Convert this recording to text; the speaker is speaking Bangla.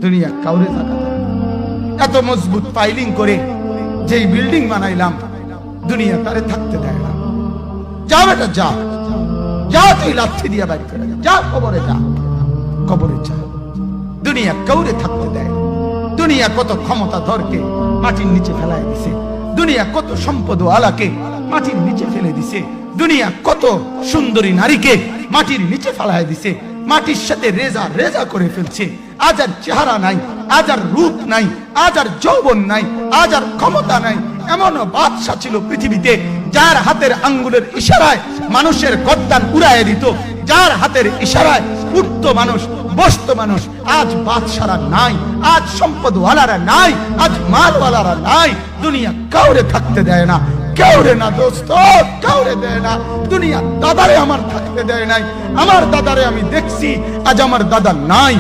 দুনিয়া কাউরে থাকা দেয় না। এত মজবুত পাইলিং করে যেই বিল্ডিং বানাইলাম, দুনিয়া তারে থাকতে দেয় না। যা বেটা যা, যা তুই লাথি দিয়া বাড়ি করে যা, কবরে যা, কবরে যা। দুনিয়া কাউরে থাকতে দেয় না। দুনিয়া কত ক্ষমতা ধরকে মাটির নিচে ফেলায় দিছে, দুনিয়া কত সম্পদ আলাকে মাটির নিচে ফেলে দিছে, দুনিয়া কত সুন্দরী নারীকে মাটির নিচে ফেলায় দিছে, মাটির সাথে রেজা রেজা করে ফেলছে। আজ আর চেহারা নাই, আজ আর রূপ নাই, আজ আর যৌবন নাই, আজ আর ক্ষমতা নাই। এমন বাদশা ছিল পৃথিবীতে যার হাতের আঙ্গুলের ইশারায় মানুষের গর্দান উড়াইয়া দিত, যার হাতের ইশারায় উঠতো মানুষ, বসতো মানুষ। আজ বাদশারা নাই, আজ সম্পদওয়ালারা নাই, আজ মালওয়ালারা নাই। দুনিয়া কাউরে থাকতে দেয় না, কাউরে না দোস্ত, কাউরে দেয় না। দুনিয়া দাদারে আমার থাকতে দেয় নাই। আমার দাদারে আমি দেখছি, আজ আমার দাদা নাই।